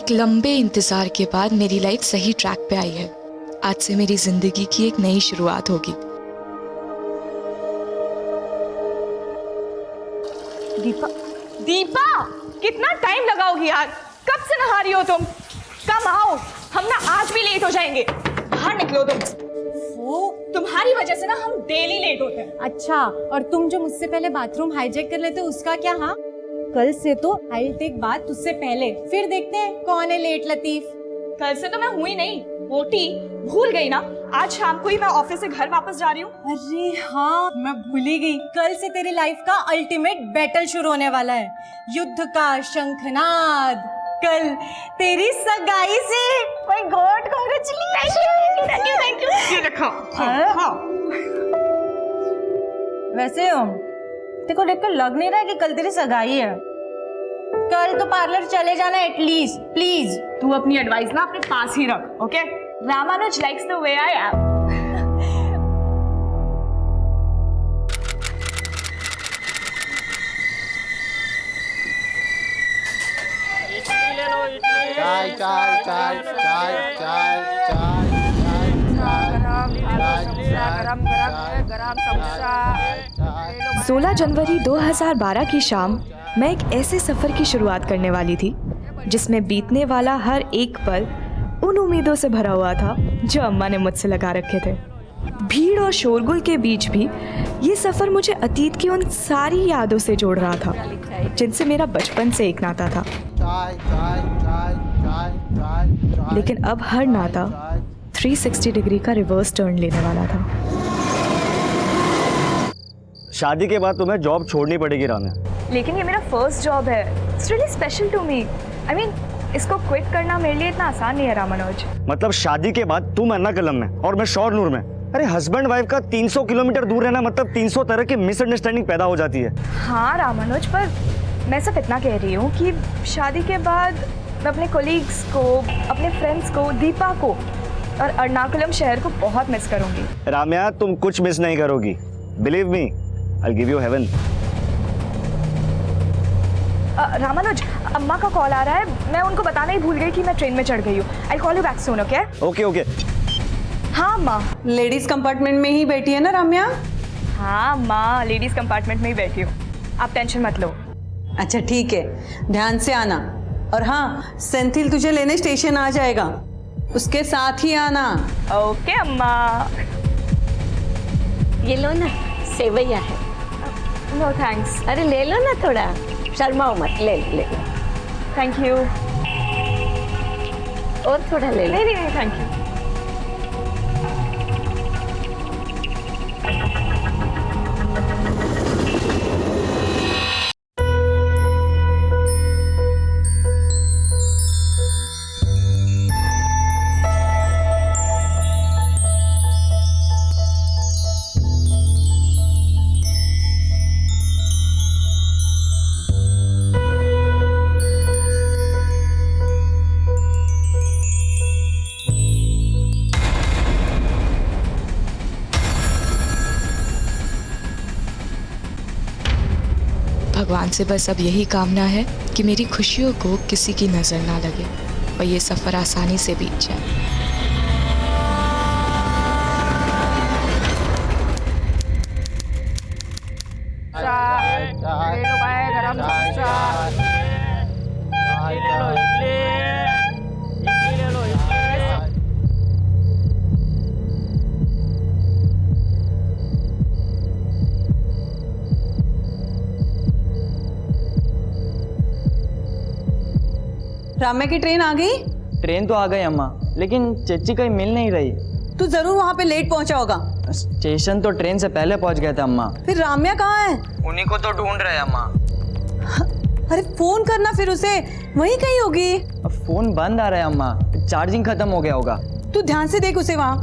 एक लंबे इंतजार के बाद मेरी लाइफ सही ट्रैक पे आई है। आज से मेरी जिंदगी की एक नई शुरुआत होगी। दीपा, दीपा, कितना टाइम लगाओगी यार? कब से नहा रही हो तुम? कम आओ, हम ना आज भी लेट हो जाएंगे। बाहर निकलो तुम। वो तुम्हारी वजह से ना हम डेली लेट होते हैं। अच्छा, और तुम जो मुझसे पहले बाथरूम हाईजैक कर लेते उसका क्या? हाँ, कल से तो आई टेक बात तुझसे पहले, फिर देखते हैं कौन है लेट लतीफ। कल से तो मैं हुई नहीं, मोटी। भूल गई ना, आज शाम को ही मैं ऑफिस से घर वापस जा रही हूँ। अरे हाँ, मैं भूल ही गई। कल से तेरी लाइफ का अल्टीमेट बैटल शुरू होने वाला है, युद्ध का शंखनाद। कल तेरी सगाई से। My God, congratulation. Thank you. ये रखो। हाँ। वैसे तेरे को देखकर लग नहीं रहा है कि कल तेरी सगाई है। कल तो पार्लर चले जाना एटलीस्ट, प्लीज। तू अपनी एडवाइस ना अपने पास ही रख, okay? Ramanuj likes the way I am. चाय चाय चाय चाय चाय चाय गरम समोसा। 16 जनवरी 2012 की शाम मैं एक ऐसे सफ़र की शुरुआत करने वाली थी जिसमें बीतने वाला हर एक पल उन उम्मीदों से भरा हुआ था जो अम्मा ने मुझसे लगा रखे थे। भीड़ और शोरगुल के बीच भी ये सफ़र मुझे अतीत की उन सारी यादों से जोड़ रहा था जिनसे मेरा बचपन से एक नाता था। लेकिन अब हर नाता 360 डिग्री का रिवर्स टर्न लेने वाला था। शादी के बाद तुम्हें जॉब छोड़नी पड़ेगी राम्या। लेकिन ये मेरा फर्स्ट जॉब है। It's really special to me. I mean, इसको क्विट करना मेरे लिए इतना आसान नहीं है रामानुज। मतलब शादी के बाद तुम एर्नाकुलम में और मैं शोरनूर में। अरे हस्बैंड वाइफ का 300 किलोमीटर दूर रहना मतलब 300 तरह की मिसअंडरस्टैंडिंग पैदा हो जाती है। हाँ रामानुज, पर मैं सिर्फ इतना कह रही हूँ कि शादी के बाद मैं अपने कोलीग्स को, अपने फ्रेंड्स को, दीपा को और एर्नाकुलम शहर को बहुत मिस करूंगी। राम्या, तुम कुछ मिस नहीं करोगी। Believe me, I will give you heaven. Ramanuj, अम्मा का कॉल आ रहा है। मैं उनको बताना ही भूल गई कि मैं ट्रेन में चढ़ गई हूँ। I call you back soon, okay? Okay okay. हाँ माँ। लेडीज कंपार्टमेंट में ही बैठी है ना राम्या? हाँ माँ, लेडीज कंपार्टमेंट में ही बैठी हूँ। आप टेंशन मत लो। अच्छा ठीक है, ध्यान से आना। और हाँ, सेंथिल तुझे लेने स्टेशन आ जाएगा, उसके साथ ही आना। ओके अम्मा। ये लो ना, सेवैया है। No thanks. अरे ले लो ना, थोड़ा शर्माओ मत, ले ले। Thank you. और थोड़ा ले लो। नहीं नहीं थैंक यू। भगवान से बस अब यही कामना है कि मेरी खुशियों को किसी की नज़र ना लगे और ये सफ़र आसानी से बीत जाए। गरम समोसा। राम्या की ट्रेन आ गई? ट्रेन तो आ गई अम्मा, लेकिन चच्ची कहीं मिल नहीं रही। तू जरूर वहाँ पे लेट पहुँचा होगा। स्टेशन तो ट्रेन से पहले पहुँच गए थे अम्मा। फिर राम्या कहाँ है? उन्हीं को तो ढूंढ रहे हैं अम्मा। अरे फोन करना फिर उसे, वहीं कहीं होगी। अब फोन बंद आ रहा है अम्मा, चार्जिंग खत्म हो गया होगा। तू ध्यान से देख उसे वहाँ।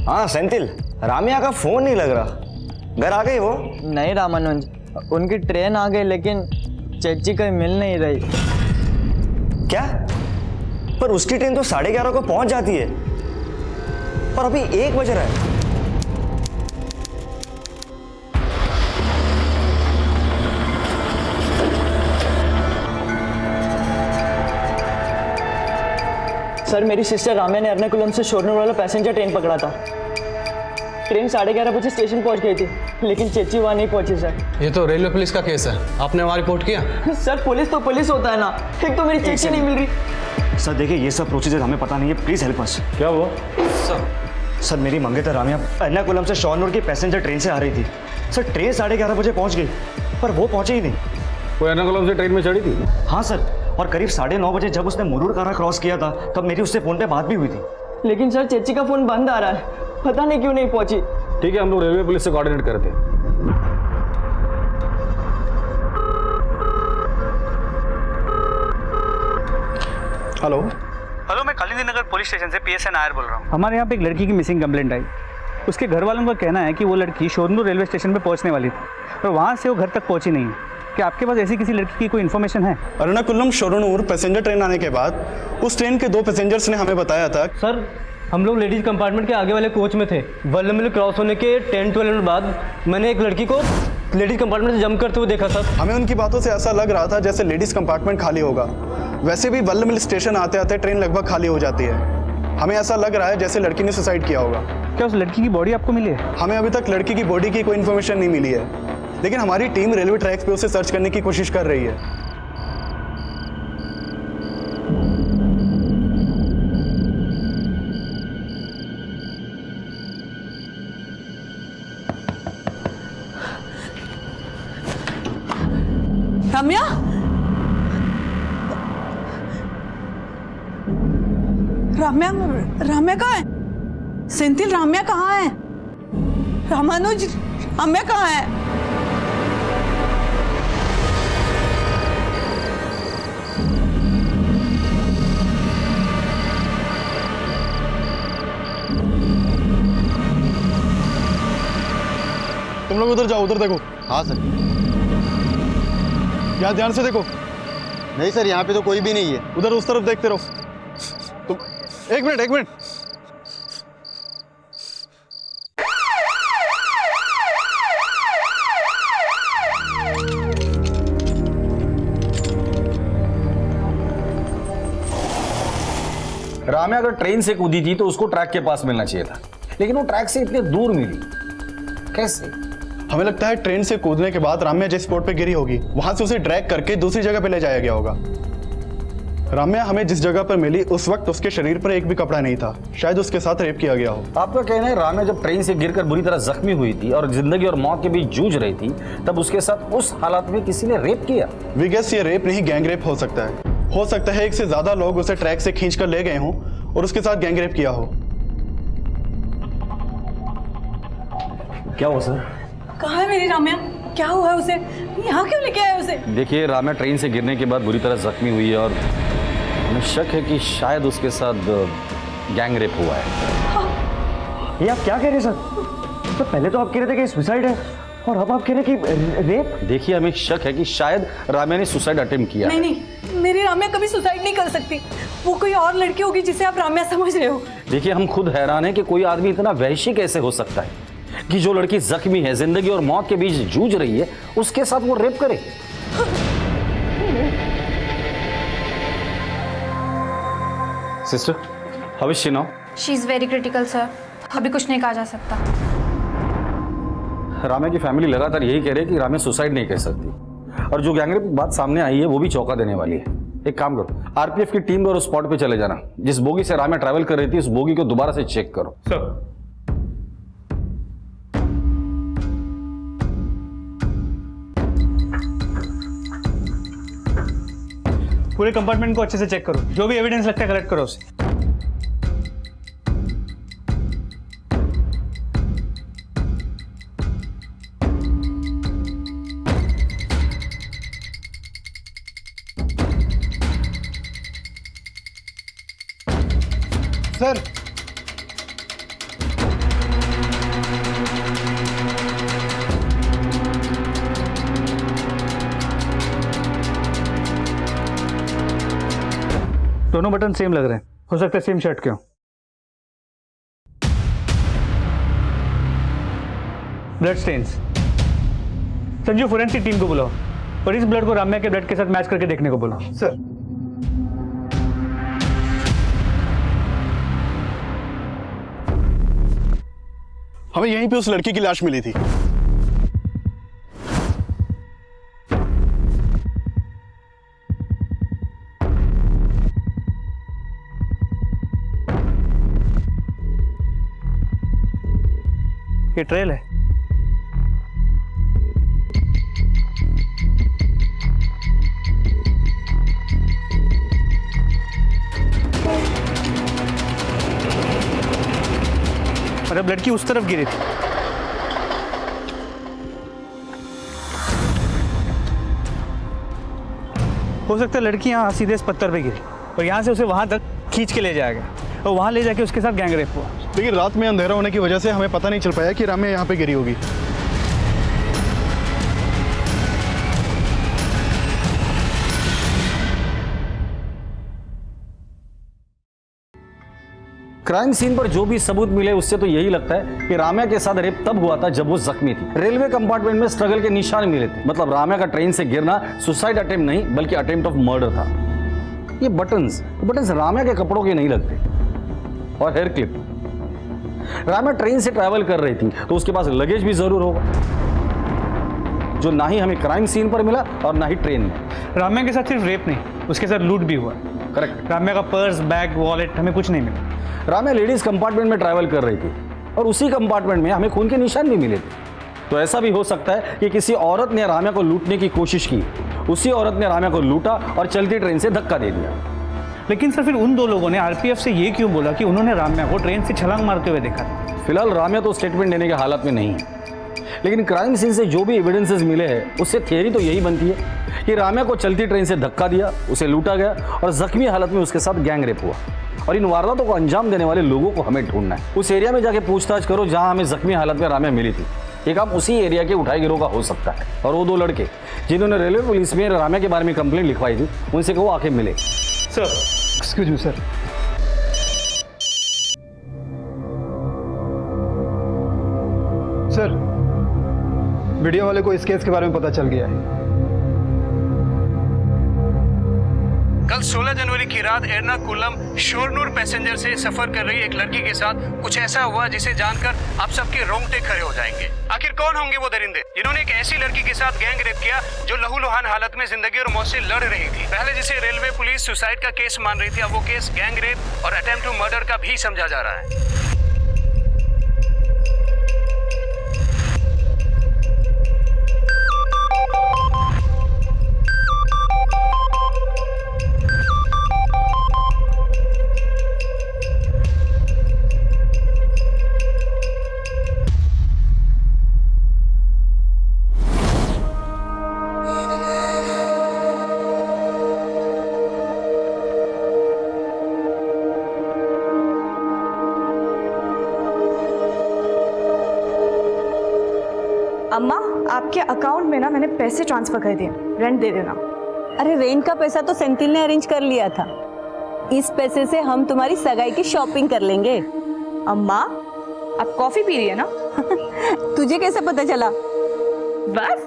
हाँ सेंथिल, राम्या का फोन नहीं लग रहा। घर आ गई वो? नहीं रामानुज, उनकी ट्रेन आ गई लेकिन चच्ची कहीं मिल नहीं रही। क्या? पर उसकी ट्रेन तो 11:30 को पहुंच जाती है और अभी 1 बज रहा है। सर मेरी सिस्टर राम्या ने एर्नाकुलम से शोरनूर वाला पैसेंजर ट्रेन पकड़ा था। ट्रेन 11:30 बजे स्टेशन पहुंच गई थी, लेकिन चेची वहाँ नहीं पहुंची सर। ये तो रेलवे पुलिस का केस है, आपने वहाँ रिपोर्ट किया? सर पुलिस तो पुलिस होता है ना, एक तो मेरी चेची नहीं मिल रही। सर देखिए ये सब प्रोसीजर हमें पता नहीं है, प्लीज हेल्प अस। क्या हुआ? सर मेरी मंगेतर राम्या एर्नाकुलम से शोरनूर की पैसेंजर ट्रेन से आ रही थी। सर ट्रेन 11:30 बजे पहुंच गई, पर वो पहुंचे ही नहीं। वो एर्नाकुलम से ट्रेन में चढ़ी थी? हाँ सर, और करीब 9:30 बजे जब उसने मुरूर कारा क्रॉस किया था तब मेरी उससे फोन पे बात भी हुई थी। लेकिन सर चेची का फोन बंद आ रहा है, पता नहीं क्यों नहीं पहुंची। ठीक है, हम लोग रेलवे पुलिस से कोऑर्डिनेट करते हैं। हेलो, मैं कालिंदी नगर पुलिस स्टेशन से PSN नायर बोल रहा हूँ। हमारे यहाँ पे एक लड़की की मिसिंग कंप्लेंट आई। उसके घर वालों का कहना है कि वो लड़की शोरनूर रेलवे स्टेशन पे पहुँचने वाली थी और वहाँ से वो घर तक पहुँची नहीं है। क्या आपके पास ऐसी किसी लड़की की कोई इन्फॉर्मेशन है? एर्नाकुलम शोरनूर पैसेंजर ट्रेन आने के बाद उस ट्रेन के 2 पैसेंजर्स ने हमें बताया था। सर हम लोग लेडीज कंपार्टमेंट के आगे वाले कोच में थे। वल्लमल क्रॉस होने के 10-12 मिनट बाद मैंने एक लड़की को लेडीज कंपार्टमेंट से जंप करते हुए देखा सर। हमें उनकी बातों से ऐसा लग रहा था जैसे लेडीज कंपार्टमेंट खाली होगा। वैसे भी वल्लमल स्टेशन आते आते ट्रेन लगभग खाली हो जाती है। हमें ऐसा लग रहा है जैसे लड़की ने सुसाइड किया होगा। क्या उस लड़की की बॉडी आपको मिली है? हमें अभी तक लड़की की बॉडी की कोई इन्फॉर्मेशन नहीं मिली है, लेकिन हमारी टीम रेलवे ट्रैक्स पे उसे सर्च करने की कोशिश कर रही है। राम्या, राम्या, राम्या कहाँ है? सेंथिल, राम्या कहाँ है? रामानुज, राम्या कहाँ है? तुम लोग उधर जाओ, उधर देखो। हाँ सर। यहाँ ध्यान से देखो। नहीं सर, यहाँ पे तो कोई भी नहीं है। उधर उस तरफ देखते रहो। तुम एक मिनट। राम्या अगर ट्रेन से कूदी थी तो उसको ट्रैक के पास मिलना चाहिए था, लेकिन वो ट्रैक से इतने दूर मिली कैसे? हमें लगता है ट्रेन से कूदने के बाद राम्या जिस स्पॉट पे गिरी होगी वहां से उसे ड्रैग करके दूसरी जगह पे ले जाया गया होगा। राम्या हमें जिस जगह पर मिली उस वक्त उसके शरीर पर एक भी कपड़ा नहीं था। शायद उसके साथ रेप किया गया हो। आपका कहना है राम्या जब ट्रेन से गिरकर बुरी तरह जख्मी हुई थी और जिंदगी और मौत के बीच जूझ रही थी, तब उसके साथ उस हालात में किसी ने रेप किया? वी गेस ये रेप नहीं गैंग रेप हो सकता है। हो सकता है एक से ज्यादा लोग उसे ट्रैक से खींच कर ले गए हों और उसके साथ गैंग रेप किया हो। क्या हुआ सर? कहाँ है मेरी राम्या? क्या हुआ है उसे? यहाँ क्यों लेके आए उसे? देखिए, राम्या ट्रेन से गिरने के बाद बुरी तरह जख्मी हुई है और हमें शक है कि शायद उसके साथ गैंग रेप हुआ है। ये आप क्या कह रहे हैं सर? तो पहले तो आप कह रहे थे कि सुसाइड है और अब आप कह रहे हैं कि रेप। देखिए, हमें शक है कि शायद राम्या ने सुसाइड अटेम्प्ट किया। नहीं, मेरी राम्या कभी सुसाइड नहीं कर सकती। वो कोई और लड़की होगी जिसे आप राम्या समझ रहे हो। देखिए, हम खुद हैरान हैं कि कोई आदमी इतना वहशी कैसे हो सकता है कि जो लड़की जख्मी है, जिंदगी और मौत के बीच जूझ रही है, उसके साथ वो रेप करे। Sister, how is she now? She is very critical sir, अभी कुछ नहीं कहा जा सकता। राम्या की फैमिली लगातार यही कह रही है कि राम्या सुसाइड नहीं कर सकती, और जो गैंगरेप की बात सामने आई है वो भी चौंका देने वाली है। एक काम करो, आरपीएफ की टीम और उस स्पॉट पे चले जाना। जिस बोगी से राम्या ट्रैवल कर रही थी उस बोगी को दोबारा से चेक करो। सर, पूरे कंपार्टमेंट को अच्छे से चेक करो। जो भी एविडेंस लगता है कलेक्ट करो उसे। सर, दोनों बटन सेम लग रहे हैं, हो सकता है सेम शर्ट के हो। Blood stains. Sanju, forensic team को बुलाओ और इस ब्लड को राम्या के ब्लड के साथ मैच करके देखने को बोलो। सर। हमें यहीं पे उस लड़की की लाश मिली थी। ये ट्रेल है। और अब लड़की उस तरफ गिरी थी। हो सकता है लड़की यहाँ सीधे इस पत्थर पे गिरी और यहाँ से उसे वहां तक खींच के ले जाया गया और वहां ले जाके उसके साथ गैंग रेप हुआ। लेकिन रात में अंधेरा होने की वजह से हमें पता नहीं चल पाया कि राम्या यहाँ पे गिरी होगी। क्राइम सीन पर जो भी सबूत मिले उससे तो यही लगता है कि राम्या के साथ रेप तब हुआ था जब वो जख्मी थी। रेलवे कंपार्टमेंट में स्ट्रगल के निशान मिले थे। मतलब राम्या का ट्रेन से गिरना सुसाइड अटेम्प्ट नहीं बल्कि अटेम्प्ट ऑफ मर्डर था। ये बटन्स राम्या के कपड़ों के नहीं लगते। और हेयर क्लिप, राम्या ट्रेन से ट्रैवल कर रही थी तो उसके पास लगेज भी जरूर होगा, जो ना ही हमें क्राइम सीन पर मिला और ना ही ट्रेन में। राम्या के साथ सिर्फ रेप नहीं, उसके साथ लूट भी हुआ। करेक्ट। राम्या का पर्स, बैग, वॉलेट हमें कुछ नहीं मिला। राम्या लेडीज कंपार्टमेंट में ट्रैवल कर रही थी और उसी कंपार्टमेंट में हमें खून के निशान भी मिले थे। तो ऐसा भी हो सकता है कि किसी औरत ने राम्या को लूटने की कोशिश की, उसी औरत ने राम्या को लूटा और चलती ट्रेन से धक्का दे दिया। लेकिन सर फिर उन दो लोगों ने आरपीएफ से ये क्यों बोला कि उन्होंने राम्या को ट्रेन से छलांग मारते हुए देखा? फिलहाल राम्या तो स्टेटमेंट देने के हालत में नहीं है, लेकिन क्राइम सीन से जो भी एविडेंसेस मिले हैं उससे थियरी तो यही बनती है कि राम्या को चलती ट्रेन से धक्का दिया, उसे लूटा गया और जख्मी हालत में उसके साथ गैंग रेप हुआ। और इन वारदातों को अंजाम देने वाले लोगों को हमें ढूंढना है। उस एरिया में जाके पूछताछ करो जहां हमें जख्मी हालत में राम्या मिली थी। ये काम उसी एरिया के उठाई गिरोह का हो सकता है। और वो दो लड़के जिन्होंने रेलवे पुलिस में राम्या के बारे में कंप्लेंट लिखवाई थी, उनसे कहो आके मिले। Sir excuse me sir. Sir video वाले को इस केस के बारे में पता चल गया है। कल 16 जनवरी की रात एर्नाकुलम शोरनूर पैसेंजर से सफर कर रही एक लड़की के साथ कुछ ऐसा हुआ जिसे जानकर आप सबके रोंगटे खड़े हो जाएंगे। आखिर कौन होंगे वो दरिंदे जिन्होंने एक ऐसी लड़की के साथ गैंग रेप किया जो लहूलुहान हालत में जिंदगी और मौत से लड़ रही थी। पहले जिसे रेलवे पुलिस सुसाइड का केस मान रही थी, अब वो केस गैंग रेप और अटेम्प्ट टू मर्डर का भी समझा जा रहा है। अम्मा, आपके अकाउंट में ना मैंने पैसे ट्रांसफर कर दिए, रेंट दे देना। अरे रेंट का पैसा तो सेंथिल ने अरेंज कर लिया था। इस पैसे से हम तुम्हारी सगाई की शॉपिंग कर लेंगे। अम्मा, आप कॉफी पी रही है ना? तुझे कैसे पता चला? बस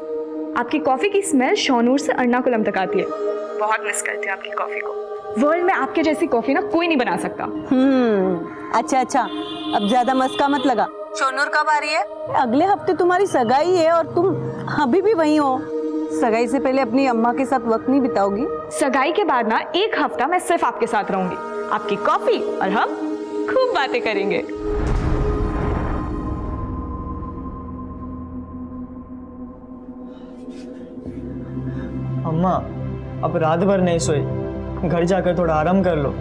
आपकी कॉफी की स्मेल शोनूर से एर्नाकुलम तक आती है। बहुत मिस करती हूँ आपकी कॉफी को। वर्ल्ड में आपके जैसी कॉफी ना कोई नहीं बना सकता। अच्छा, अब ज्यादा मस्का मत लगा। शोनूर कब आ रही है? अगले हफ्ते तुम्हारी सगाई है और तुम अभी भी वहीं हो। सगाई से पहले अपनी अम्मा के साथ वक्त नहीं बिताओगी? सगाई के बाद ना एक हफ्ता मैं सिर्फ आपके साथ रहूंगी, आपकी कॉफी और हम खूब बातें करेंगे। अम्मा, अब रात भर नहीं सोई, घर जाकर थोड़ा आराम कर लो।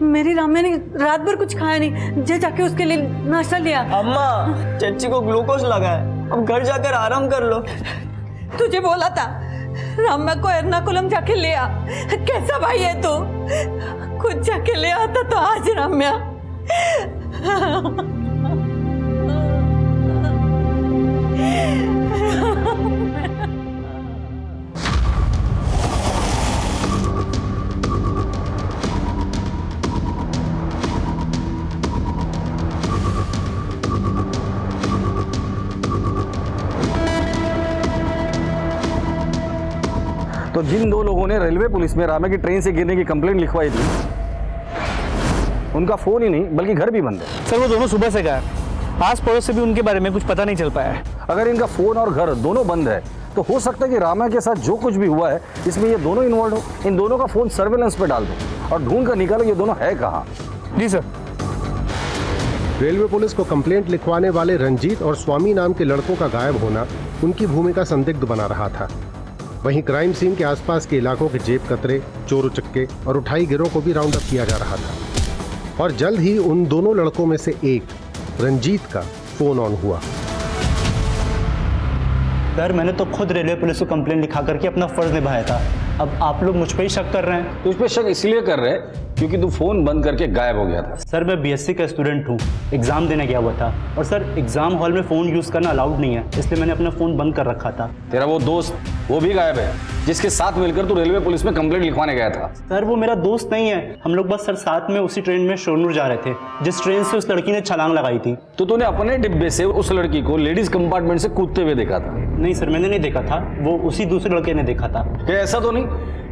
मेरी राम्या ने रात भर कुछ खाया नहीं, जाके उसके लिए नाश्ता लिया। अम्मा, चच्ची को ग्लूकोज लगा है, अब घर जाकर आराम कर लो। तुझे बोला था राम्या को एर्नाकुलम जाके ले आ। कैसा भाई है तू? खुद जाके ले आता तो आज राम्या। तो जिन दो लोगों ने रेलवे पुलिस में राम्या की ट्रेन से गिरने की कंप्लेंट लिखवाई थी, उनका फोन ही नहीं बल्कि घर भी बंद है। सर वो दोनों सुबह से गायब, आस पड़ोस से भी उनके बारे में कुछ पता नहीं चल पाया है। अगर इनका फोन और घर दोनों बंद है तो हो सकता है कि राम्या के साथ जो कुछ भी हुआ है इसमें ये दोनों इन्वॉल्व हो। इन दोनों का फोन सर्वेलेंस पे डाल दो और ढूंढ कर निकालो ये दोनों है कहाँ। जी सर। रेलवे पुलिस को कंप्लेंट लिखवाने वाले रंजीत और स्वामी नाम के लड़कों का गायब होना उनकी भूमिका संदिग्ध बना रहा था। वहीं क्राइम सीन के आसपास के इलाकों के जेब कतरे, चोर उचक्के और उठाई गिरोह को भी राउंड अप किया जा रहा था और जल्द ही उन दोनों लड़कों में से एक रंजीत का फोन ऑन हुआ। सर मैंने तो खुद रेलवे पुलिस को कंप्लेंट लिखा करके अपना फर्ज निभाया था, अब आप लोग मुझ पर ही शक कर रहे हैं। तुझ पे शक इसलिए कर रहे हैं क्योंकि तू फोन बंद करके गायब हो गया था। सर मैं बीएससी का स्टूडेंट हूँ, एग्जाम देने गया हुआ था और सर एग्जाम हॉल में फ़ोन यूज़ करना अलाउड नहीं है, इसलिए मैंने अपना फ़ोन बंद कर रखा था। तेरा वो दोस्त वो भी गायब है जिसके साथ मिलकर तू रेलवे पुलिस में कंप्लेंट लिखवाने गया था। सर वो मेरा दोस्त नहीं है, हम लोग बस सर साथ में उसी ट्रेन में शोरनूर जा रहे थे जिस ट्रेन से उस लड़की ने छलांग लगाई थी। तो तूने अपने डिब्बे से उस लड़की को लेडीज कंपार्टमेंट से कूदते हुए देखा था? नहीं सर मैंने नहीं देखा था, वो उसी दूसरे लड़के ने देखा था। क्या ऐसा तो नहीं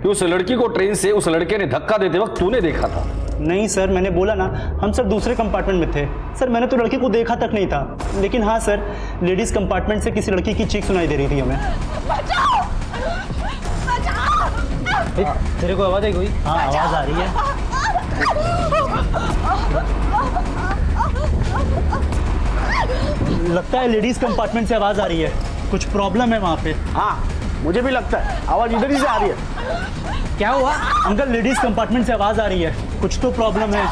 कि उस लड़की को ट्रेन से उस लड़के ने धक्का देते वक्त तूने देखा था? नहीं सर मैंने बोला ना हम सर दूसरे कंपार्टमेंट में थे सर, मैंने तो लड़की को देखा तक नहीं था। लेकिन हाँ सर लेडीज कंपार्टमेंट से किसी लड़की की चीख सुनाई दे रही थी हमें। तेरे को आवाज आई कोई? हाँ आवाज आ रही है। लगता है लेडीज कंपार्टमेंट से आवाज आ रही है, कुछ प्रॉब्लम है वहाँ पे। हाँ मुझे भी लगता है आवाज इधर ही से आ रही है। क्या हुआ अंकल? लेडीज कंपार्टमेंट से आवाज आ रही है, कुछ तो प्रॉब्लम है।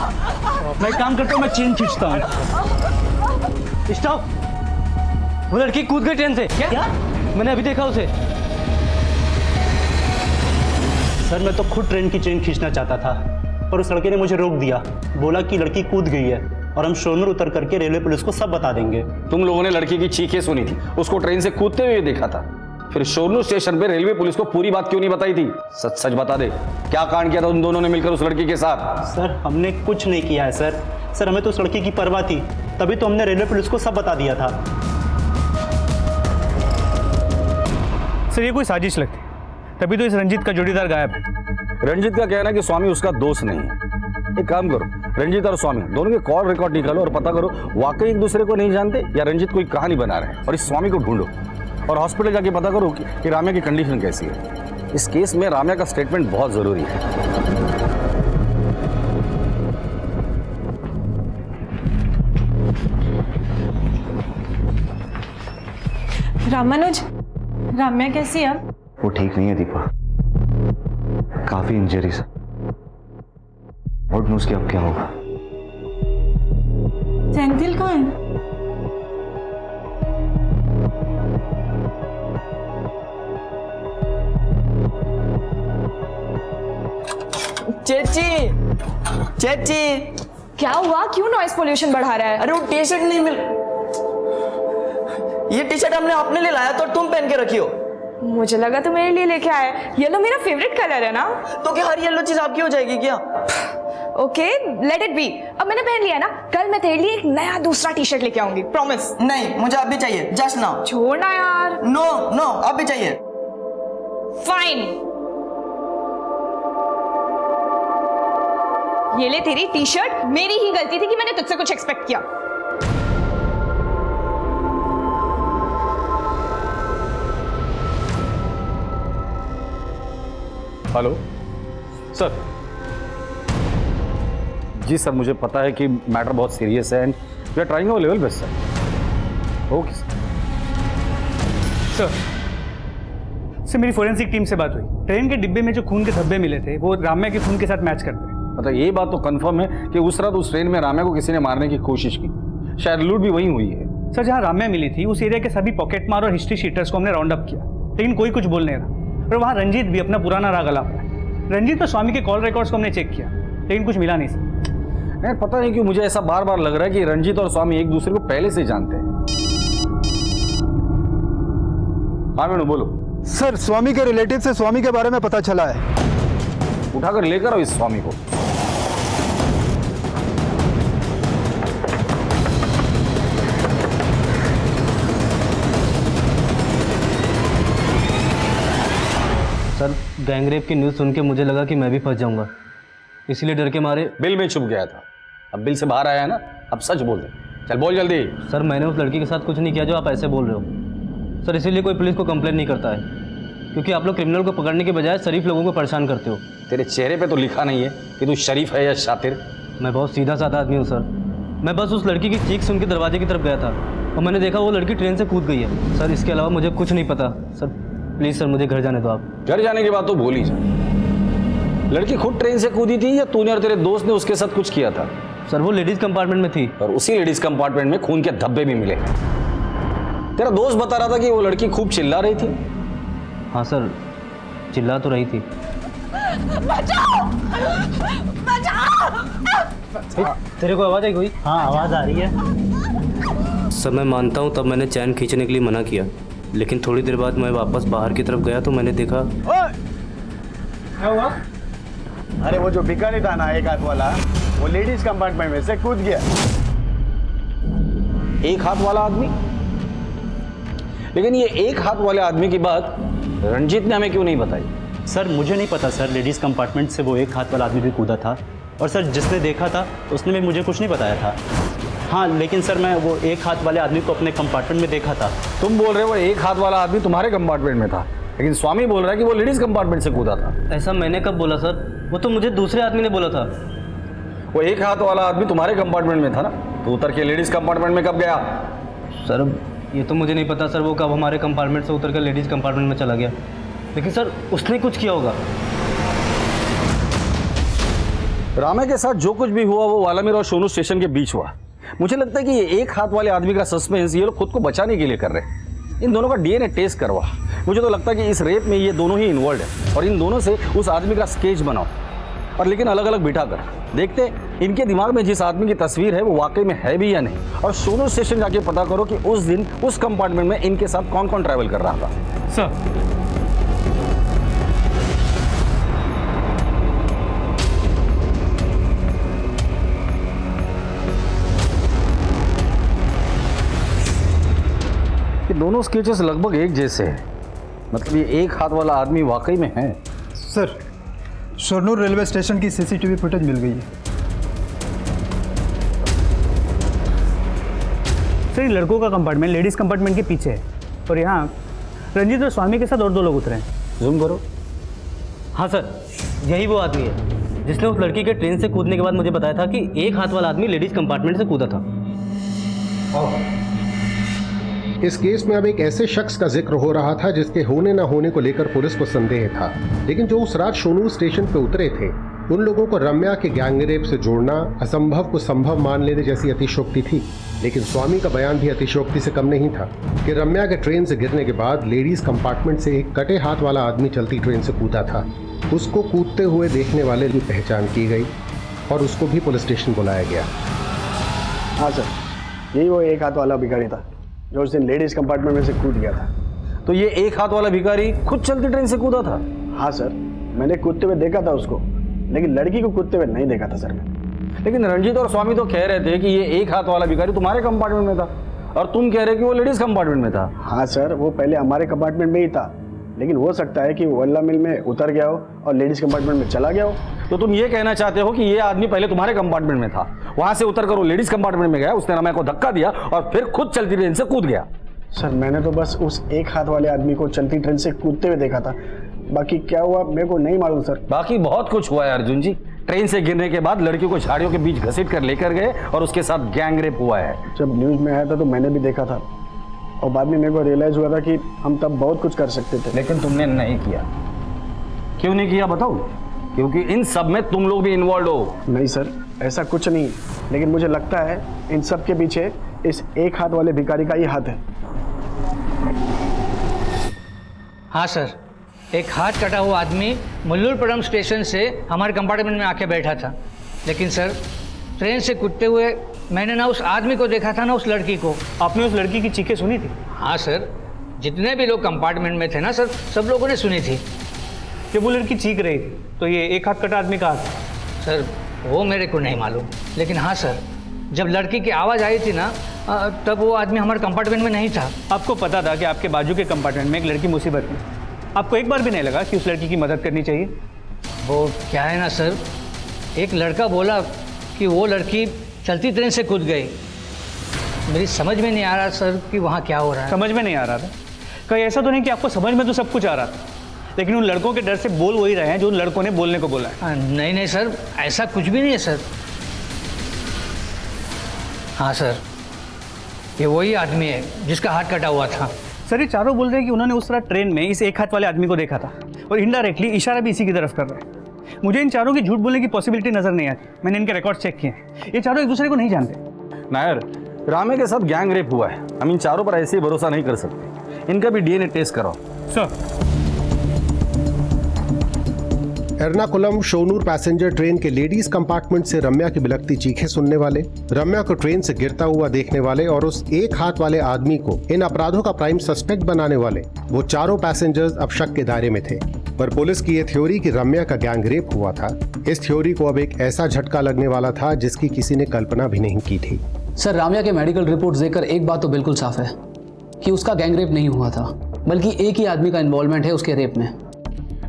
मैं एक काम करता हूँ, मैं चेन खींचता हूँ। स्टॉप! वो लड़की कूद गई ट्रेन से। क्या? मैंने अभी देखा उसे। सर मैं तो खुद ट्रेन की चेन खींचना चाहता था पर उस लड़के ने मुझे रोक दिया, बोला कि लड़की कूद गई है और हम शोरनूर उतर करके रेलवे पुलिस को सब बता देंगे। तुम लोगों ने लड़की की चीखें सुनी थी, उसको ट्रेन से कूदते हुए देखा था, फिर शोरनूर स्टेशन पे रेलवे पुलिस को पूरी बात क्यों नहीं बताई थी? सच सच बता दे, क्या कांड किया था तुम दोनों ने मिलकर उस लड़की के साथ? सर हमने कुछ नहीं किया है सर, सर हमें तो उस लड़की की परवाह थी, तभी तो हमने रेलवे पुलिस को सब बता दिया था। सर ये कोई साजिश लगती, तभी तो इस रंजीत का जोड़ीदार गायब है। रंजीत का कहना है कि स्वामी उसका दोस्त नहीं है। एक काम करो, रंजीत और स्वामी दोनों के कॉल रिकॉर्ड निकालो और पता करो वाकई एक दूसरे को नहीं जानते या रंजीत कोई कहानी बना रहे हैं, और इस स्वामी को ढूंढो और हॉस्पिटल जाके पता करो कि राम्या की कंडीशन कैसी है। इस केस में राम्या का स्टेटमेंट बहुत जरूरी है। रामानुज, राम्या कैसी है? वो ठीक नहीं है दीपा, काफी इंजरीज है। और न्यूज की अब क्या होगा? सेंथिल कहाँ है? चेची चेची क्या हुआ? क्यों नॉइस पोल्यूशन बढ़ा रहा है? अरे वो टी शर्ट नहीं मिल, ये टी शर्ट हमने अपने लिए लाया तो तुम पहन के रखी हो। मुझे लगा तो मेरे लिए लेके आए। येलो मेरा फेवरेट कलर है ना। तो क्या हर येलो चीज आपकी हो जाएगी क्या? ओके लेट इट बी, अब मैंने पहन लिया ना, कल मैं तेरे लिए एक नया दूसरा टी शर्ट लेके आऊंगी, प्रॉमिस। नहीं मुझे अभी चाहिए, जस्ट नाउ। छोड़ना यार। नो नो अभी चाहिए। फाइन, ये ले तेरी टी शर्ट। मेरी ही गलती थी कि मैंने तुझसे कुछ एक्सपेक्ट किया। Hello sir. जी सर मुझे पता है कि मैटर बहुत सीरियस है and we are trying our level best sir. Okay sir मेरी फोरेंसिक टीम से बात हुई, ट्रेन के डिब्बे में जो खून के धब्बे मिले थे वो राम्या के खून के साथ मैच करते हैं। मतलब ये बात तो कंफर्म है कि उस रात उस ट्रेन में राम्या को किसी ने मारने की कोशिश की, शायद लूट भी वहीं हुई है। सर जहाँ राम्या मिली थी उस एरिया के सभी पॉकेट मार और हिस्ट्री शीटर्स को हमने राउंड अप किया, लेकिन कोई कुछ बोल नहीं रहा। और वहाँ रंजीत भी अपना पुराना राग अलाप रहा है। रंजीत और स्वामी के कॉल रिकॉर्ड्स को हमने चेक किया, लेकिन कुछ मिला नहीं सर। नहीं पता नहीं क्यों मुझे ऐसा बार बार लग रहा है कि रंजीत और स्वामी एक दूसरे को पहले से जानते हैं। हाँ मेनू बोलो। सर स्वामी के रिलेटिव से स्वामी के बारे में पता चला है। उठाकर लेकर आओ इस स्वामी को। सर गैंगरेप की न्यूज़ सुन के मुझे लगा कि मैं भी फंस जाऊंगा, इसलिए डर के मारे बिल में छुप गया था। अब बिल से बाहर आया है ना, अब सच बोल दे। चल बोल जल्दी। सर मैंने उस लड़की के साथ कुछ नहीं किया जो आप ऐसे बोल रहे हो। सर इसीलिए कोई पुलिस को कंप्लेंट नहीं करता है, क्योंकि आप लोग क्रिमिनल को पकड़ने के बजाय शरीफ लोगों को परेशान करते हो। तेरे चेहरे पे तो लिखा नहीं है कि तू शरीफ है या शातिर। मैं बहुत सीधा साधा आदमी हूँ सर। मैं बस उस लड़की की चीख सुन के दरवाजे की तरफ गया था और मैंने देखा वो लड़की ट्रेन से कूद गई है। सर इसके अलावा मुझे कुछ नहीं पता। सर प्लीज़ सर मुझे घर जाने दो आप। घर जाने की बात तो भूल ही जा। लड़की खुद ट्रेन से कूदी थी या तूने और तेरे दोस्त ने उसके साथ कुछ किया था? सर वो लेडीज़ कंपार्टमेंट में थी और उसी लेडीज़ कंपार्टमेंट में खून के धब्बे भी मिले। तेरा दोस्त बता रहा था कि वो लड़की खूब चिल्ला रही थी। हाँ सर चिल्ला तो रही थी। बचाओ! बचाओ! तेरे को आवाज़ आई कोई? हाँ आवाज़ आ रही है। सर मैं मानता हूँ तब मैंने चैन खींचने के लिए मना किया, लेकिन थोड़ी देर बाद मैं वापस बाहर की तरफ गया तो मैंने देखा। क्या हुआ? अरे वो जो भिखारी था ना एक हाथ वाला, वो लेडीज कंपार्टमेंट में से कूद गया। एक हाथ वाला आदमी? लेकिन ये एक हाथ वाले आदमी की बात रंजीत ने हमें क्यों नहीं बताई? सर मुझे नहीं पता सर, लेडीज़ कंपार्टमेंट से वो एक हाथ वाला आदमी भी कूदा था और सर जिसने देखा था उसने भी मुझे कुछ नहीं बताया था। हाँ लेकिन सर मैं वो एक हाथ वाले आदमी को अपने कंपार्टमेंट में देखा था। तुम बोल रहे हो एक हाथ वाला आदमी तुम्हारे कंपार्टमेंट में था, लेकिन स्वामी बोल रहा है कि वो लेडीज कंपार्टमेंट से कूदा था। ऐसा मैंने कब बोला सर? वो तो मुझे दूसरे आदमी ने बोला था। वो एक हाथ वाला आदमी तुम्हारे कंपार्टमेंट में था ना, तो उतर के लेडीज कंपार्टमेंट में कब गया? सर ये तो मुझे नहीं पता सर, वो कब हमारे कंपार्टमेंट से उतर कर लेडीज़ कंपार्टमेंट में चला गया, लेकिन सर उसने कुछ किया होगा। रामे के साथ जो कुछ भी हुआ वो वालामीर और सोनू स्टेशन के बीच हुआ। मुझे लगता है कि ये एक हाथ वाले आदमी का सस्पेंस ये लोग खुद को बचाने के लिए कर रहे हैं। इन दोनों का डीएनए टेस्ट करवा। मुझे तो लगता है कि इस रेप में ये दोनों ही इन्वॉल्व है और इन दोनों से उस आदमी का स्केच बनाओ और लेकिन अलग अलग बिठा कर देखते इनके दिमाग में जिस आदमी की तस्वीर है वो वाकई में है भी या नहीं। और सोनू स्टेशन जाके पता करो कि उस दिन उस कंपार्टमेंट में इनके साथ कौन कौन ट्रैवल कर रहा था। सर ये दोनों स्केचेस लगभग एक जैसे हैं, मतलब ये एक हाथ वाला आदमी वाकई में है। सर शोरनूर रेलवे स्टेशन की सीसीटीवी फुटेज मिल गई है। सर ये लड़कों का कंपार्टमेंट लेडीज़ कंपार्टमेंट के पीछे है और यहाँ रंजीत और स्वामी के साथ और 2 लोग उतरे हैं। जूम करो। हाँ सर यही वो आदमी है जिसने उस लड़की के ट्रेन से कूदने के बाद मुझे बताया था कि एक हाथ वाला आदमी लेडीज़ कंपार्टमेंट से कूदा था। इस केस में अब एक ऐसे शख्स का जिक्र हो रहा था जिसके होने न होने को लेकर पुलिस को संदेह था, लेकिन जो उस रात शोनूर स्टेशन पर उतरे थे उन लोगों को रम्या के गैंगरेप से जोड़ना असंभव को संभव मान लेने जैसी अतिशयोक्ति थी। लेकिन स्वामी का बयान भी अतिशयोक्ति से कम नहीं था कि रम्या के ट्रेन से गिरने के बाद लेडीज कंपार्टमेंट से एक कटे हाथ वाला आदमी चलती ट्रेन से कूदा था। उसको कूदते हुए देखने वाले की पहचान की गई और उसको भी पुलिस स्टेशन बुलाया गया। हाँ सर यही वो एक हाथ वाला भिखारी था जो उस दिन लेडीज कंपार्टमेंट में से कूद गया था। तो ये एक हाथ वाला भिखारी खुद चलती ट्रेन से कूदा था? हाँ सर मैंने कूदते हुए देखा था उसको, लेकिन लड़की को कूदते हुए नहीं देखा था सर मैं। लेकिन रंजीत और स्वामी तो कह रहे थे कि ये एक हाथ वाला भिखारी तुम्हारे कंपार्टमेंट में था और तुम कह रहे कि वो लेडीज कंपार्टमेंट में था। हाँ सर वो पहले हमारे कंपार्टमेंट में ही था, लेकिन हो सकता है कि वो वल्ला मिल में उतर गया हो और लेडीज कंपार्टमेंट में चला गया हो। तो तुम ये कहना चाहते हो कि ये आदमी पहले तुम्हारे कंपार्टमेंट में था, वहां से उतर कर वो लेडीज कंपार्टमेंट में गया, उसने रम्या को धक्का दिया और फिर खुद चलती ट्रेन से कूद गया। सर मैंने तो बस उस एक हाथ वाले आदमी को चलती ट्रेन से कूदते हुए देखा था, बाकी क्या हुआ मेरे को नहीं मालूम सर। बाकी बहुत कुछ हुआ है अर्जुन जी। ट्रेन से गिरने के बाद लड़की को झाड़ियों के बीच घसीट कर लेकर गए और उसके साथ गैंगरेप हुआ है। जब न्यूज में आया था तो मैंने भी देखा था और बाद में मेरे को रियलाइज हुआ था कि हम तब बहुत कुछ कर सकते थे, लेकिन तुमने नहीं किया। क्यों नहीं किया बताओ? क्योंकि इन सब में तुम लोग भी इन्वॉल्व हो। नहीं सर ऐसा कुछ नहीं, लेकिन मुझे लगता है इन सब के पीछे इस एक हाथ वाले भिखारी का ही हाथ है। हाँ सर एक हाथ कटा हुआ आदमी मुल्लुरपुरम स्टेशन से हमारे कंपार्टमेंट में आके बैठा था, लेकिन सर ट्रेन से कूदते हुए मैंने ना उस आदमी को देखा था ना उस लड़की को। आपने उस लड़की की चीखें सुनी थी? हाँ सर जितने भी लोग कंपार्टमेंट में थे ना सर सब लोगों ने सुनी थी। जब वो लड़की चीख रही थी तो ये एक हाथ कटा आदमी का हाथ? सर वो मेरे को नहीं मालूम, लेकिन हाँ सर जब लड़की की आवाज़ आई थी ना तब वो आदमी हमारे कंपार्टमेंट में नहीं था। आपको पता था कि आपके बाजू के कंपार्टमेंट में एक लड़की मुसीबत में, आपको एक बार भी नहीं लगा कि उस लड़की की मदद करनी चाहिए? वो क्या है ना सर एक लड़का बोला कि वो लड़की चलती ट्रेन से कूद गई। मेरी समझ में नहीं आ रहा सर कि वहाँ क्या हो रहा है। समझ में नहीं आ रहा था? कहीं ऐसा तो नहीं कि आपको समझ में तो सब कुछ आ रहा था, लेकिन उन लड़कों के डर से बोल वही रहे हैं जो उन लड़कों ने बोलने को बोला है। नहीं नहीं सर, ऐसा कुछ भी नहीं है सर। हाँ सर, ये वही आदमी है जिसका हाथ कटा हुआ था। सर ये चारों बोल रहे हैं कि उन्होंने उस तरह ट्रेन में इस एक हाथ वाले आदमी को देखा था और इनडायरेक्टली इशारा भी इसी की तरफ कर रहे हैं। मुझे इन चारों की झूठ बोलने की पॉसिबिलिटी नजर नहीं आती। मैंने इनके रिकॉर्ड चेक किए हैं, ये चारों एक दूसरे को नहीं जानते। नायर, रामे के साथ गैंग रेप हुआ है, हम इन चारों पर ऐसे ही भरोसा नहीं कर सकते। इनका भी डीएनए टेस्ट कराओ। सर। एर्नाकुलम शोनूर पैसेंजर ट्रेन के लेडीज कंपार्टमेंट से रम्या की बिलखती चीखें सुनने वाले, रम्या को ट्रेन से गिरता हुआ देखने वाले और उस एक हाथ वाले आदमी को इन अपराधों का प्राइम सस्पेक्ट बनाने वाले वो चारों पैसेंजर्स अब शक के दायरे में थे। पर पुलिस की ये थ्योरी कि रम्या का गैंग रेप हुआ था, इस थ्योरी को अब एक ऐसा झटका लगने वाला था जिसकी किसी ने कल्पना भी नहीं की थी। सर, रम्या के मेडिकल रिपोर्ट देखकर एक बात तो बिल्कुल साफ है कि उसका गैंग रेप नहीं हुआ था, बल्कि एक ही आदमी का इन्वॉल्वमेंट है उसके रेप में।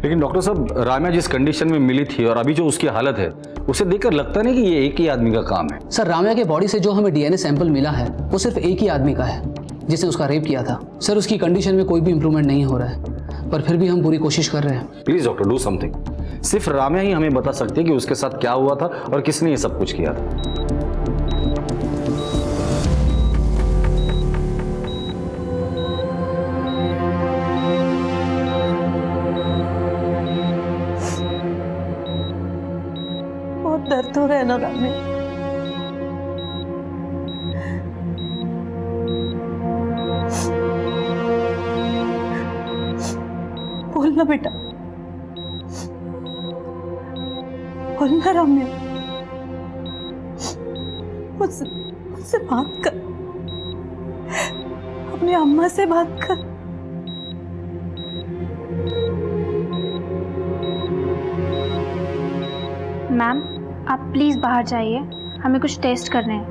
लेकिन डॉक्टर साहब, राम्या जिस कंडीशन में मिली थी और अभी जो उसकी हालत है, उसे देखकर लगता नहीं कि ये एक ही आदमी का काम है। सर, राम्या के बॉडी से जो हमें डीएनए सैंपल मिला है वो सिर्फ एक ही आदमी का है जिसने उसका रेप किया था। सर, उसकी कंडीशन में कोई भी इंप्रूवमेंट नहीं हो रहा है, पर फिर भी हम पूरी कोशिश कर रहे हैं। Please doctor, do something. सिर्फ राम्या ही हमें बता सकती है कि उसके साथ क्या हुआ था और किसने ये सब कुछ किया था। दर्द हो रहा है ना रामे? बोलना बेटा, बोलना रामे, मुझसे बात कर, अपनी अम्मा से बात कर। मैम, आप प्लीज़ बाहर जाइए, हमें कुछ टेस्ट करने हैं।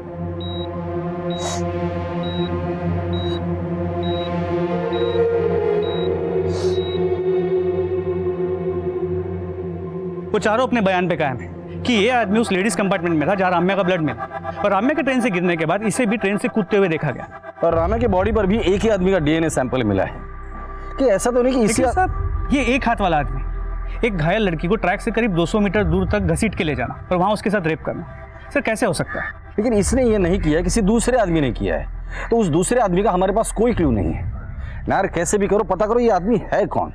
वो चारों अपने बयान पे कायम है कि ये आदमी उस लेडीज कंपार्टमेंट में था जहाँ राम्या का ब्लड मिला, और राम्या के ट्रेन से गिरने के बाद इसे भी ट्रेन से कूदते हुए देखा गया। और राम्या की बॉडी पर भी एक ही आदमी का डीएनए सैंपल मिला है। कि ऐसा तो नहीं कि इसी साहब, ये एक हाथ वाला आदमी एक घायल लड़की को ट्रैक से करीब 200 मीटर दूर तक घसीट के ले जाना और वहाँ उसके साथ रेप करना, सर कैसे हो सकता है? लेकिन इसने ये नहीं किया, किसी दूसरे आदमी ने किया है, तो उस दूसरे आदमी का हमारे पास कोई क्लू नहीं है। नायर, कैसे भी करो पता करो ये आदमी है कौन।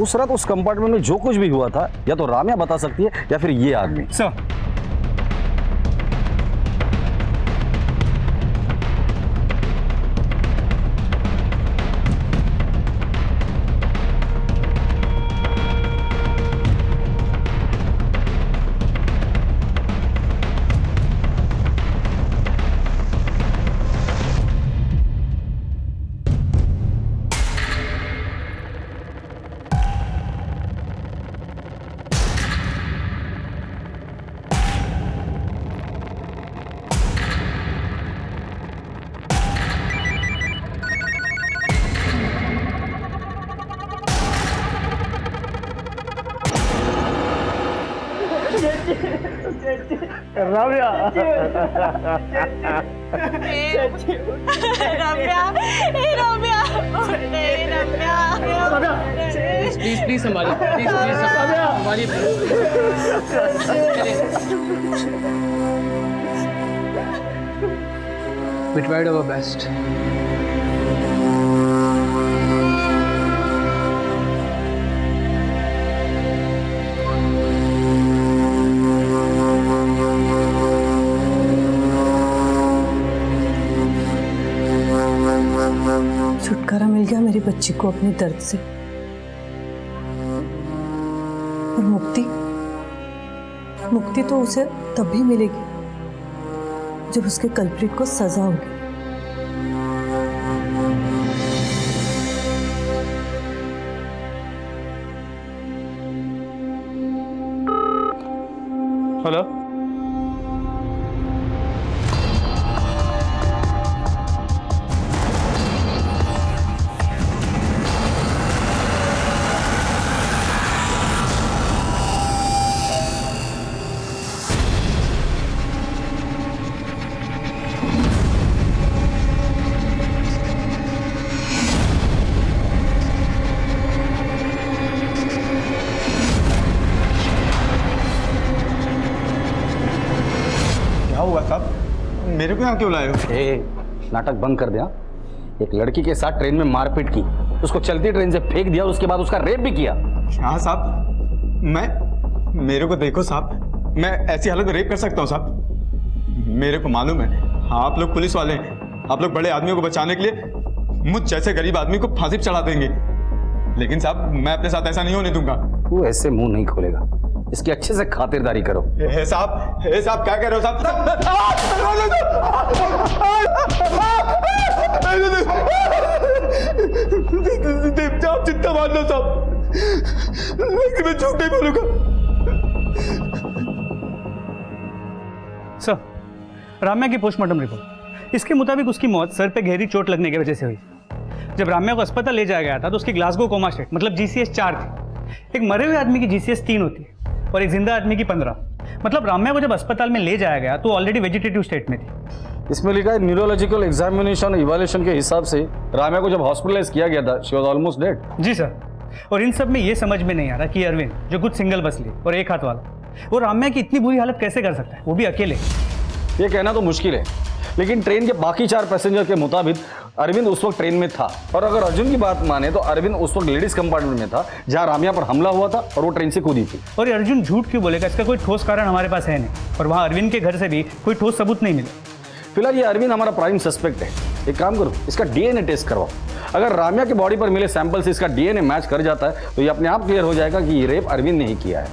उस रात उस कंपार्टमेंट में जो कुछ भी हुआ था या तो राम्या बता सकती है या फिर ये आदमी। सर, रम्या, प्लीज प्लीज संभालिए, प्लीज प्लीज संभालिए। We tried our best. छुटकारा मिल गया मेरी बच्ची को अपने दर्द से, और मुक्ति तो उसे तभी मिलेगी जब उसके कल्प्रिट को सजा होगी। हेलो, मेरे को यहाँ क्यों लाए हो? नाटक बंद कर दिया। एक लड़की के साथ ट्रेन में मारपीट की, उसको चलती ट्रेन से फेंक दिया और उसके बाद उसका रेप भी किया। हाँ साहब, मेरे को देखो साहब, मैं ऐसी हालत में रेप कर सकता हूँ साहब? मेरे को मालूम है आप लोग पुलिस वाले हैं, आप लोग बड़े आदमियों को बचाने के लिए मुझ जैसे गरीब आदमी को फांसी पे चढ़ा देंगे, लेकिन साहब मैं अपने साथ ऐसा नहीं होने दूंगा। तू ऐसे मुंह नहीं खोलेगा, इसकी अच्छे से खातिरदारी करो। साहब क्या कह रहे हो साहब? आप जितना मान लो साहब, लेकिन मैं झूठ नहीं बोलूंगा। सर, राम्या की पोस्टमार्टम रिपोर्ट, इसके मुताबिक उसकी मौत सर पे गहरी चोट लगने की वजह से हुई। जब राम्या को अस्पताल ले जाया गया था तो उसकी ग्लासगो कोमा स्टेट मतलब GCS 4 थी। एक मरे हुए आदमी की GCS 3 होती है और एक जिंदा आदमी की 15। मतलब राम्या को जब अस्पताल में ले जाया गया तो ऑलरेडी वेजिटेटिव स्टेट में थी। इसमें लिखा है न्यूरोलॉजिकल एग्जामिनेशन इवैल्यूएशन के हिसाब से राम्या को जब हॉस्पिटलाइज किया गया था शी वाज ऑलमोस्ट डेड। जी सर, और इन सब में ये समझ में नहीं आ रहा कि अरविंद जो कुछ सिंगल बस ली और एक हाथ वाला, वो राम्या की इतनी बुरी हालत कैसे कर सकता है, वो भी अकेले। ये कहना तो मुश्किल है, लेकिन ट्रेन के बाकी 4 पैसेंजर के मुताबिक अरविंद उस वक्त ट्रेन में था। और अगर अर्जुन की बात माने तो अरविंद उस वक्त लेडीज कंपार्टमेंट में था जहां राम्या पर हमला हुआ था और वो ट्रेन से कूदी थी। और ये अर्जुन झूठ क्यों बोलेगा? इसका कोई ठोस कारण हमारे पास है नहीं, और वहाँ अरविंद के घर से भी कोई ठोस सबूत नहीं मिला। फिलहाल ये अरविंद हमारा प्राइम सस्पेक्ट है। एक काम करो, इसका DNA टेस्ट करवाओ। अगर राम्या के बॉडी पर मिले सैंपल से इसका DNA मैच कर जाता है तो ये अपने आप क्लियर हो जाएगा कि ये रेप अरविंद ने ही किया है।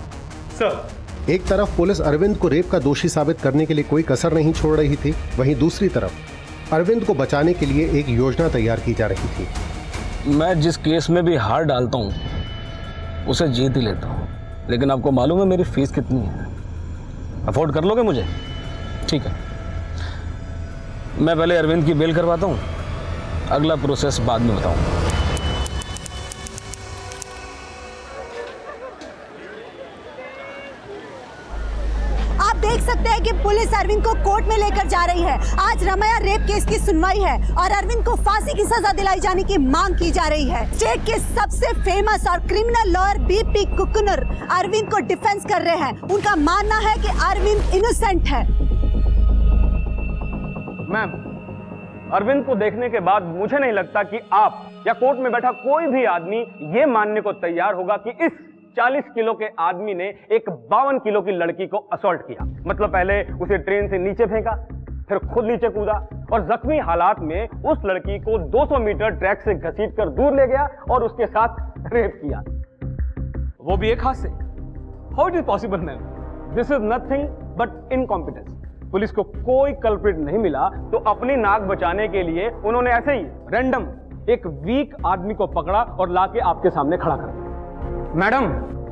सर, एक तरफ पुलिस अरविंद को रेप का दोषी साबित करने के लिए कोई कसर नहीं छोड़ रही थी, वहीं दूसरी तरफ अरविंद को बचाने के लिए एक योजना तैयार की जा रही थी। मैं जिस केस में भी हार डालता हूँ उसे जीत ही लेता हूँ, लेकिन आपको मालूम है मेरी फीस कितनी है? अफोर्ड कर लोगे मुझे? ठीक है, मैं पहले अरविंद की बेल करवाता हूँ, अगला प्रोसेस बाद में बताऊँगा। आप देख सकते हैं कि पुलिस अरविंद को कोर्ट में लेकर जा रही है। आज रमैया रेप केस की सुनवाई है और अरविंद को फांसी की सजा दिलाई जाने की मांग की जा रही है। स्टेट के सबसे फेमस और क्रिमिनल लॉयर BP कुकुनर अरविंद को डिफेंस कर रहे हैं। उनका मानना है कि अरविंद इनोसेंट है। मैम, अरविंद को देखने के बाद मुझे नहीं लगता कि आप या कोर्ट में बैठा कोई भी आदमी ये मानने को तैयार होगा कि इस 40 किलो के आदमी ने एक 52 किलो की लड़की को असॉल्ट किया। मतलब पहले उसे ट्रेन से नीचे फेंका, फिर खुद नीचे कूदा और जख्मी हालात में उस लड़की को 200 मीटर ट्रैक से घसीटकर दूर ले गया और उसके साथ रेप किया, वो भी एक हाथ से। How it is possible ma'am? This is nothing but incompetence. Police को कोई कल्प्रिट नहीं मिला तो अपनी नाक बचाने के लिए उन्होंने ऐसे ही रैंडम एक वीक आदमी को पकड़ा और लाके आपके सामने खड़ा कर दिया। मैडम,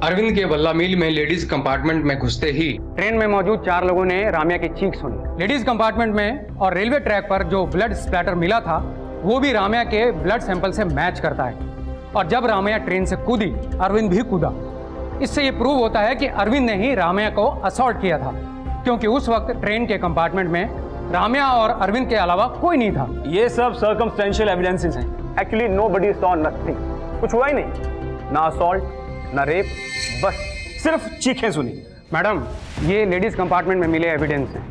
अरविंद के बल्ला मिल में लेडीज कंपार्टमेंट में घुसते ही ट्रेन में मौजूद 4 लोगों ने राम्या की चीख सुनी। लेडीज कंपार्टमेंट में और रेलवे ट्रैक पर जो ब्लड स्प्लैटर मिला था वो भी राम्या के ब्लड सैंपल से मैच करता है। और जब राम्या ट्रेन से कूदी, अरविंद भी कूदा। इससे ये प्रूव होता है कि अरविंद ने ही राम्या को असॉल्ट किया था, क्योंकि उस वक्त ट्रेन के कंपार्टमेंट में राम्या और अरविंद के अलावा कोई नहीं था। ये सब सर्कमस्टेंशियल एविडेंसेस हैं। Actually nobody saw nothing. कुछ हुआ ही नहीं, ना असॉल्ट ना रेप, बस सिर्फ चीखें सुनी। मैडम, ये लेडीज कंपार्टमेंट में मिले एविडेंस हैं।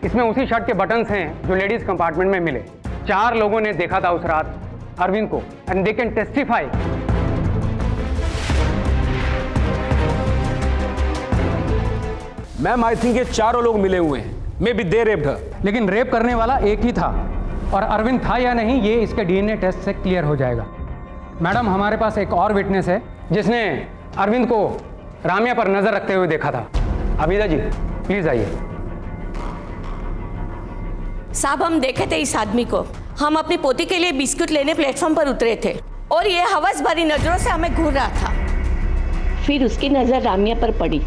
इसमें उसी शर्ट के बटन्स हैं जो लेडीज कंपार्टमेंट में मिले। 4 लोगों ने देखा था उस रात अरविंद को, and they can testify. Ma'am, I think ये 4 लोग मिले हुए हैं। मे बी दे रेप्ड हर। लेकिन रेप करने वाला एक ही था, और अरविंद था या नहीं ये इसके DNA टेस्ट से क्लियर हो जाएगा। मैडम, हमारे पास एक और विटनेस है जिसने अरविंद को राम्या पर नजर रखते हुए देखा था। अबीदा जी, प्लीज आइए। साहब, हम देखे थे इस आदमी को। हम अपनी पोती के लिए बिस्कुट लेने प्लेटफॉर्म पर उतरे थे और ये हवस भरी नजरों से हमें घूर रहा था। फिर उसकी नजर राम्या पर पड़ी।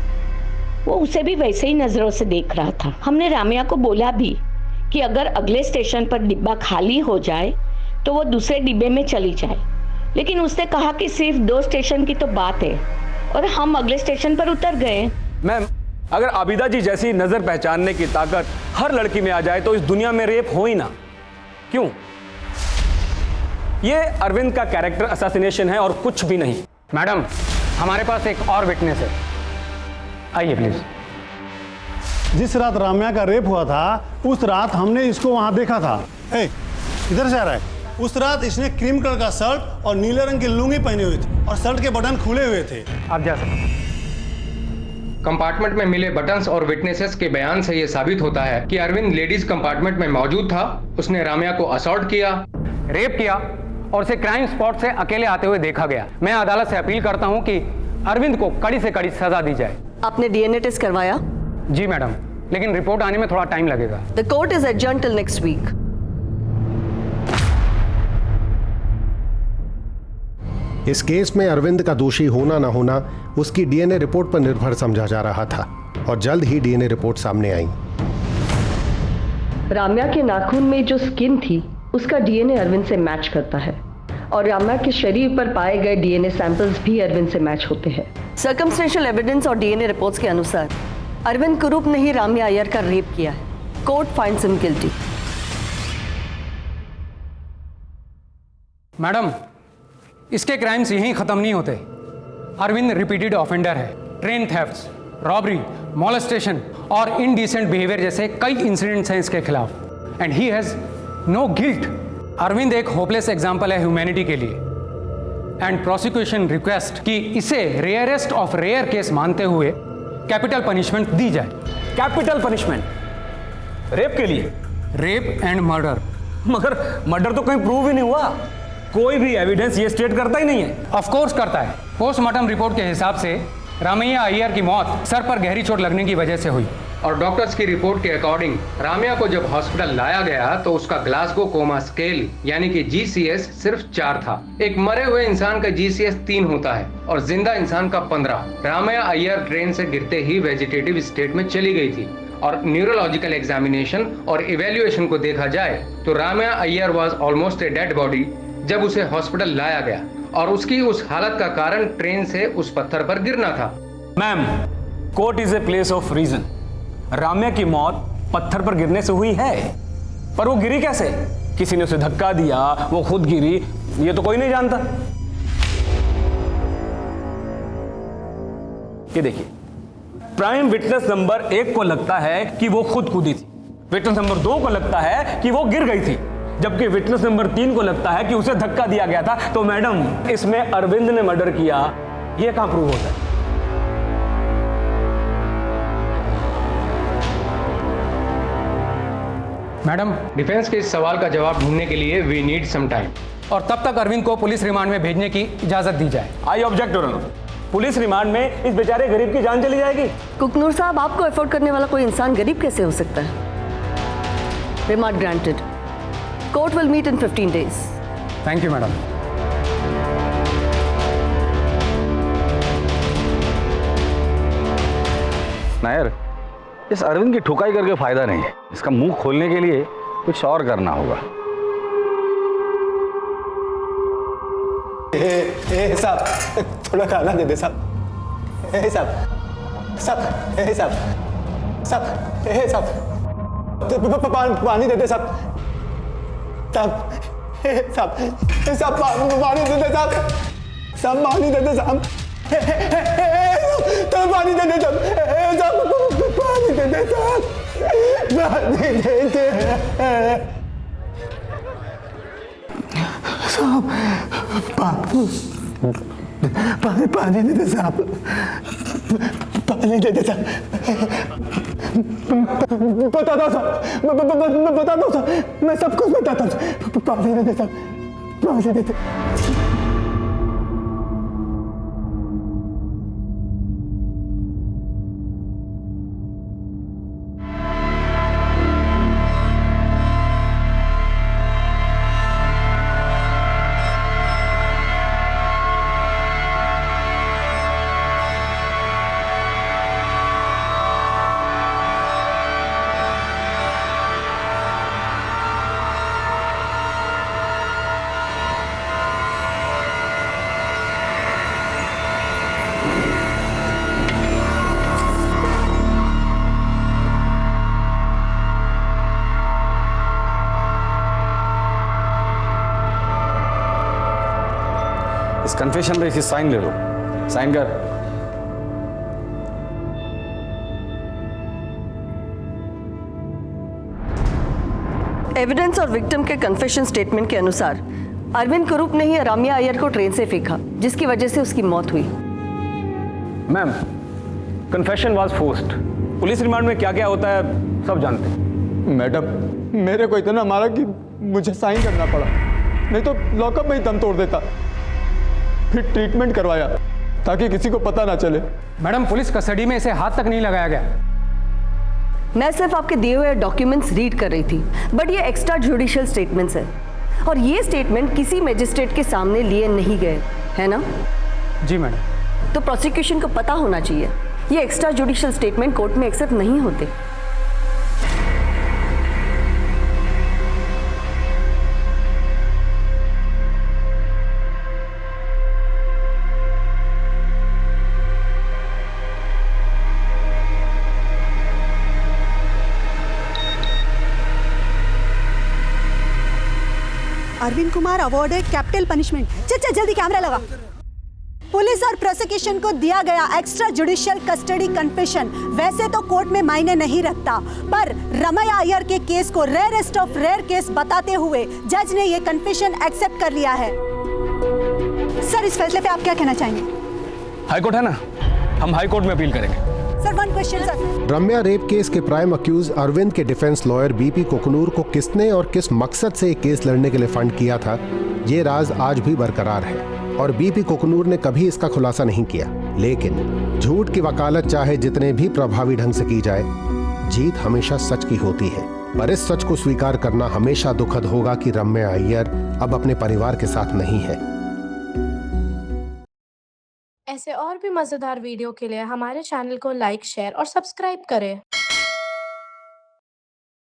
वो उसे भी वैसे ही नजरों से देख रहा था। हमने राम्या को बोला भी कि अगर अगले स्टेशन पर डिब्बा खाली हो जाए तो वो दूसरे डिब्बे में चली जाए, लेकिन उसने कहा कि सिर्फ 2 स्टेशन की तो बात है और हम अगले स्टेशन पर उतर गए। मैम, अगर आबिदा जी जैसी नजर पहचानने की ताकत हर लड़की में आ जाए तो इस दुनिया में रेप हो ही ना। क्यों? ये अरविंद का कैरेक्टर असैसिनेशन है और कुछ भी नहीं। मैडम, हमारे पास एक और विटनेस है। आइए प्लीज। जिस रात राम्या का रेप हुआ था उस रात हमने इसको वहां देखा था। ए, इधर से आ रहा है। उस रात इसने क्रीम कलर का शर्ट और नीले रंग की लुंगी पहनी हुई थी और शर्ट के बटन खुले हुए थे। आप जा सकते हैं। कंपार्टमेंट में मिले बटन्स और विटनेसेस के बयान से यह साबित होता है कि अरविंद लेडीज कंपार्टमेंट में मौजूद था। उसने राम्या को असॉल्ट किया, रेप किया और उसे क्राइम स्पॉट से अकेले आते हुए देखा गया। मैं अदालत से अपील करता हूं कि अरविंद को कड़ी से कड़ी सजा दी जाए। आपने डीएनए टेस्ट करवाया? जी मैडम, लेकिन रिपोर्ट आने में थोड़ा टाइम लगेगा। The court is adjourned till next week. इस केस में अरविंद का दोषी होना ना होना उसकी डीएनए रिपोर्ट पर निर्भर समझा जा रहा था और जल्द ही डीएनए रिपोर्ट सामने आई। राम्या के नाखून में जो स्किन थी उसका डीएनए अरविंद से मैच करता है और राम्या के शरीर पर पाए गए डीएनए सैंपल्स भी अरविंद से मैच होते हैं। सर्कमस्टेंशियल एविडेंस और डीएनए रिपोर्ट्स के अनुसार अरविंद कुरूप ने ही राम्या अय्यर का रेप किया है। Court finds him guilty. Madam, इसके क्राइम्स यहीं खत्म नहीं होते। अरविंद रिपीटेड ऑफेंडर है। ट्रेन थेफ्ट्स, रॉबरी, मॉलेस्टेशन और इनडिसेंट बिहेवियर जैसे कई इंसिडेंट्स हैं इसके खिलाफ and he has no guilt. Arvind एक होपलेस एग्जाम्पल है ह्यूमैनिटी के लिए एंड प्रोसिक्यूशन रिक्वेस्ट कि इसे रेयरेस्ट ऑफ रेयर केस मानते हुए कैपिटल पनिशमेंट दी जाए। कैपिटल पनिशमेंट रेप के लिए? Rape and murder. मगर मर्डर तो कहीं प्रूव ही नहीं हुआ। कोई भी एविडेंस ये स्टेट करता ही नहीं है। ऑफ कोर्स करता है। पोस्टमार्टम रिपोर्ट के हिसाब से रामैया अय्यर की मौत सर पर गहरी चोट लगने की वजह से हुई और डॉक्टर्स की रिपोर्ट के अकॉर्डिंग राम्या को जब हॉस्पिटल लाया गया तो उसका ग्लासगो कोमा स्केल यानी कि GCS सिर्फ 4 था। एक मरे हुए इंसान का GCS 3 होता है और जिंदा इंसान का 15। राम्या अय्यर ट्रेन से गिरते ही वेजिटेटिव स्टेट में चली गई थी और न्यूरोलॉजिकल एग्जामिनेशन और इवेल्युएशन को देखा जाए तो Ramya Iyer was almost a dead body जब उसे हॉस्पिटल लाया गया और उसकी उस हालत का कारण ट्रेन से उस पत्थर पर गिरना था। Ma'am, court is a place of reason. Ramya की मौत पत्थर पर गिरने से हुई है, पर वो गिरी कैसे? किसी ने उसे धक्का दिया, वो खुद गिरी, ये तो कोई नहीं जानता। ये देखिए, प्राइम विटनेस नंबर 1 को लगता है कि वो खुद कूदी थी, विटनेस नंबर 2 को लगता है कि वो गिर गई थी, जबकि विटनेस नंबर 3 को लगता है कि उसे धक्का दिया गया था। तो मैडम, इसमें अरविंद ने मर्डर किया, ये कहां प्रूव होता है? मैडम, डिफेंस के इस सवाल का जवाब ढूंढने के लिए वी नीड सम टाइम और तब तक अरविंद को पुलिस रिमांड में भेजने की इजाजत दी जाए। I object your honour. Police remand में इस बेचारे गरीब की जान चली जाएगी। कुकनूर साहब, आपको अफोर्ड करने वाला कोई इंसान गरीब कैसे हो सकता है? Remand granted. Court will meet in 15 days। Thank you madam. Nair, इस अरविंद की ठुकाई करके फायदा नहीं है। इसका मुंह खोलने के लिए कुछ और करना होगा। साहब, थोड़ा खाना दे दे साहब। साहब साहब साहब साहब साहब पानी दे दे साहब। साहब साहब साहब पानी दे दे साहब। साहब पानी दे दे साहब। तो पानी दे दे साहब। पानी दे दे साहब। पानी दे दे साहब। पानी दे दे साहब। पानी दे दे साहब। बता दो साहब, बता दो साहब, मैं सब कुछ बताता हूँ। पानी दे दे साहब, पानी दे दे। इस कन्फेशन पे इसकी साइन ले लो। साइन कर। एविडेंस और विक्टिम के कन्फेशन स्टेटमेंट के अनुसार अरविंद कुरूप ने ही राम्या अय्यर को ट्रेन से फेंका, जिसकी वजह से उसकी मौत हुई। Ma'am, confession was forced. Police remand में क्या क्या होता है सब जानते हैं। मैडम, मेरे को इतना मारा कि मुझे साइन करना पड़ा, नहीं तो लॉकअप में ही दम तोड़ देता। फिर ट्रीटमेंट करवाया ताकि किसी को पता ना चले। मैडम, पुलिस कस्टडी में इसे हाथ तक नहीं लगाया गया। मैं सिर्फ आपके दिए हुए डॉक्यूमेंट्स रीड कर रही थी, बट ये एक्स्ट्रा जुडिशियल स्टेटमेंट्स है और ये स्टेटमेंट किसी मजिस्ट्रेट के सामने लिए नहीं गए, है ना? जी मैडम। तो प्रोसिक्यूशन को पता होना चाहिए ये एक्स्ट्रा जुडिशियल स्टेटमेंट कोर्ट में एक्सेप्ट नहीं होते। Arvind Kumar awarded capital punishment. चल जल्दी कैमरा लगा। पुलिस और प्रोसिक्यूशन को दिया गया एक्स्ट्रा जुडिशियल कस्टडी कन्फेशन वैसे तो कोर्ट में मायने नहीं रखता, पर रमैया अय्यर के केस को रेयरेस्ट ऑफ रेयर केस बताते हुए जज ने ये कन्फेशन एक्सेप्ट कर लिया है। सर, इस फैसले पे आप क्या कहना चाहेंगे? हाईकोर्ट है ना, हम हाईकोर्ट में अपील करेंगे। Sir, one question sir. Ramya rape case के प्राइम अक्यूज अरविंद के डिफेंस लॉयर बीपी कोकनूर को किसने और किस मकसद से केस लड़ने के लिए फंड किया था, ये राज आज भी बरकरार है और बीपी कोकनूर ने कभी इसका खुलासा नहीं किया। लेकिन झूठ की वकालत चाहे जितने भी प्रभावी ढंग से की जाए, जीत हमेशा सच की होती है। पर इस सच को स्वीकार करना हमेशा दुखद होगा कि रम्या अय्यर अब अपने परिवार के साथ नहीं है। ऐसे और भी मज़ेदार वीडियो के लिए हमारे चैनल को लाइक, शेयर और सब्सक्राइब करें।